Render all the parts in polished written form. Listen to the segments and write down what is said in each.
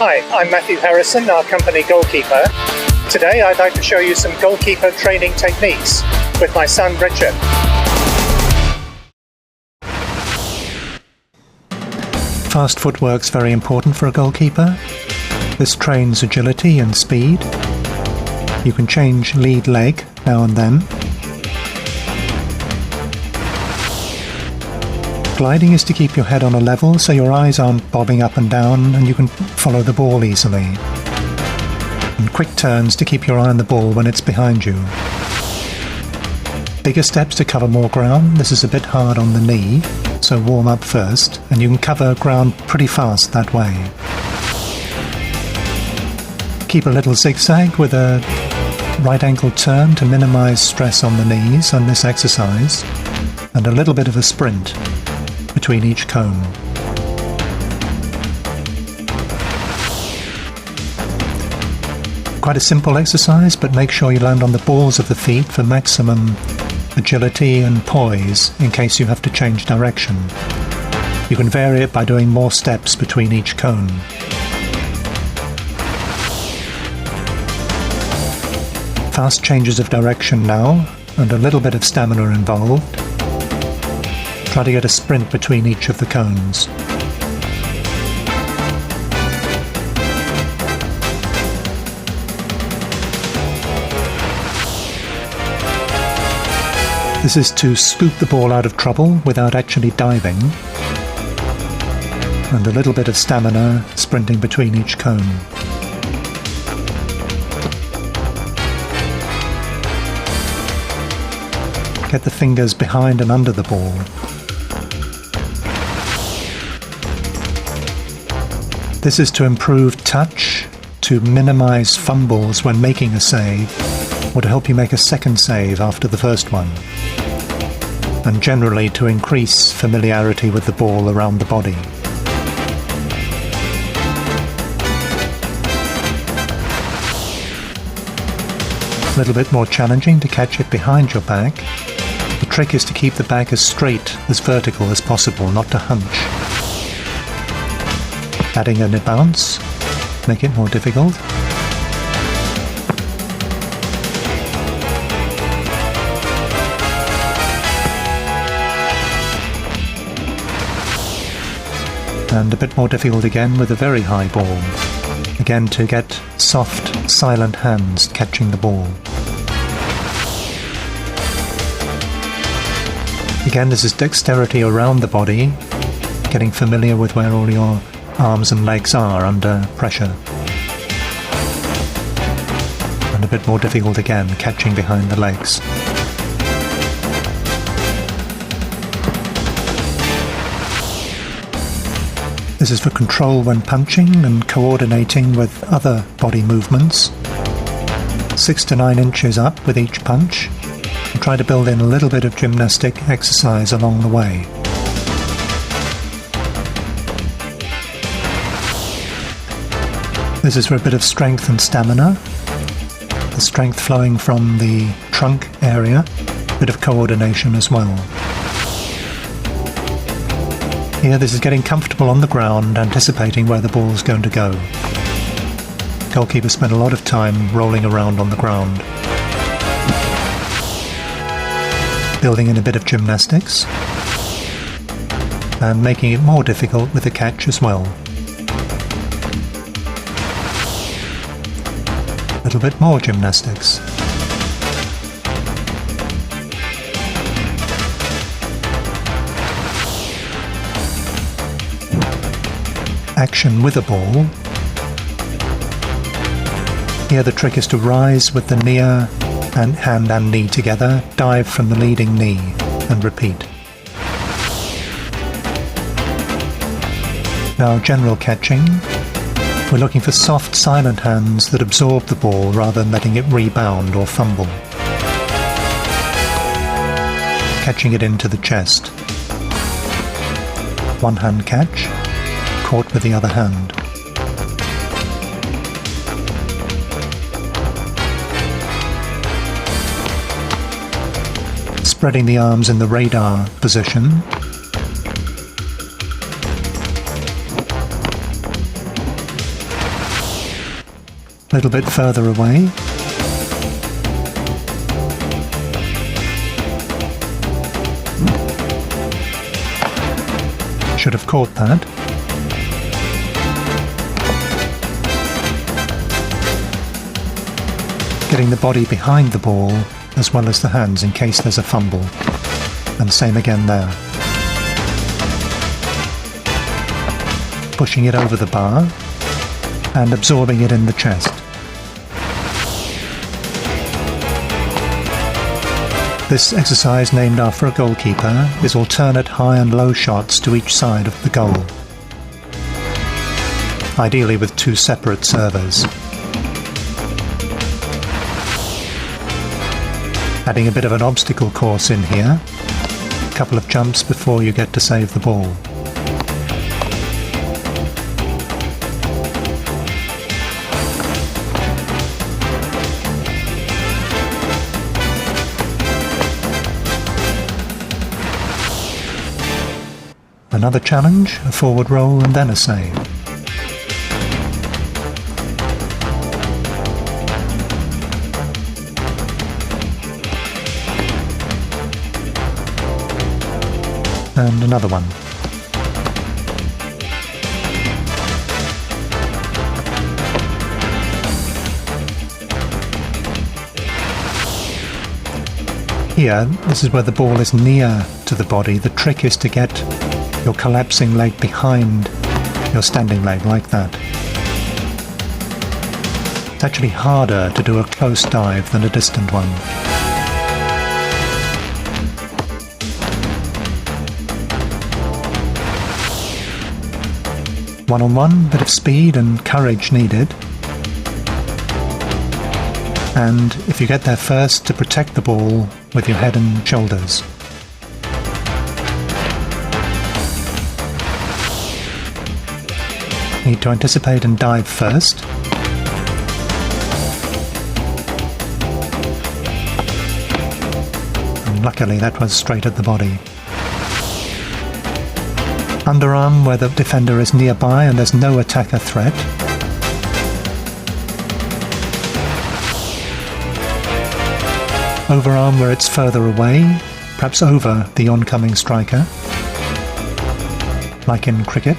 Hi, I'm Matthew Harrison, our company Goalkeeper. Today I'd like to show you some goalkeeper training techniques with my son Richard. Fast footwork's very important for a goalkeeper. This trains agility and speed. You can change lead leg now and then. Gliding is to keep your head on a level so your eyes aren't bobbing up and down and you can follow the ball easily. And quick turns to keep your eye on the ball when it's behind you. Bigger steps to cover more ground. This is a bit hard on the knee, so warm up first, and you can cover ground pretty fast that way. Keep a little zigzag with a right ankle turn to minimize stress on the knees on this exercise, and a little bit of a sprint between each cone. Quite a simple exercise, but make sure you land on the balls of the feet for maximum agility and poise in case you have to change direction. You can vary it by doing more steps between each cone. Fast changes of direction now, and a little bit of stamina involved. Try to get a sprint between each of the cones. This is to scoop the ball out of trouble without actually diving, and a little bit of stamina sprinting between each cone. Get the fingers behind and under the ball. This is to improve touch, to minimize fumbles when making a save, or to help you make a second save after the first one, and generally to increase familiarity with the ball around the body. A little bit more challenging to catch it behind your back. The trick is to keep the back as straight, as vertical as possible, not to hunch. Adding a bounce, make it more difficult. And a bit more difficult again with a very high ball. Again to get soft, silent hands catching the ball. Again, this is dexterity around the body, getting familiar with where all your arms and legs are under pressure. And a bit more difficult again, catching behind the legs. This is for control when punching and coordinating with other body movements. 6 to 9 inches up with each punch, and try to build in a little bit of gymnastic exercise along the way. This is for a bit of strength and stamina. The strength flowing from the trunk area, a bit of coordination as well. Here this is getting comfortable on the ground, anticipating where the ball's going to go. Goalkeepers spend a lot of time rolling around on the ground. Building in a bit of gymnastics, and making it more difficult with the catch as well. A little bit more gymnastics. Action with a ball. Here the trick is to rise with the near and hand and knee together, dive from the leading knee, and repeat. Now general catching. We're looking for soft, silent hands that absorb the ball rather than letting it rebound or fumble. Catching it into the chest. One hand catch, caught with the other hand. Spreading the arms in the radar position. A little bit further away. Should have caught that. Getting the body behind the ball as well as the hands in case there's a fumble. And same again there. Pushing it over the bar and absorbing it in the chest. This exercise, named after a goalkeeper, is alternate high and low shots to each side of the goal, ideally with two separate servers. Adding a bit of an obstacle course in here, a couple of jumps before you get to save the ball. Another challenge, a forward roll and then a save. And another one. Here, this is where the ball is near to the body. The trick is to get your collapsing leg behind your standing leg, like that. It's actually harder to do a close dive than a distant one. One-on-one, bit of speed and courage needed. And if you get there first, to protect the ball with your head and shoulders. Need to anticipate and dive first. And luckily that was straight at the body. Underarm where the defender is nearby and there's no attacker threat. Overarm where it's further away, perhaps over the oncoming striker, like in cricket.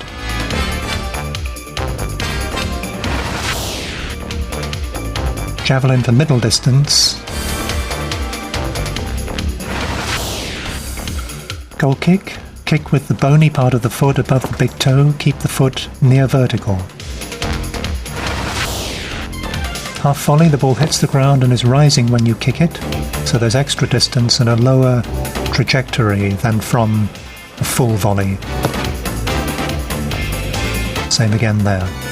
Javelin for middle distance. Goalkick. Kick with the bony part of the foot above the big toe. Keep the foot near vertical. Half volley, the ball hits the ground and is rising when you kick it. So there's extra distance and a lower trajectory than from a full volley. Same again there.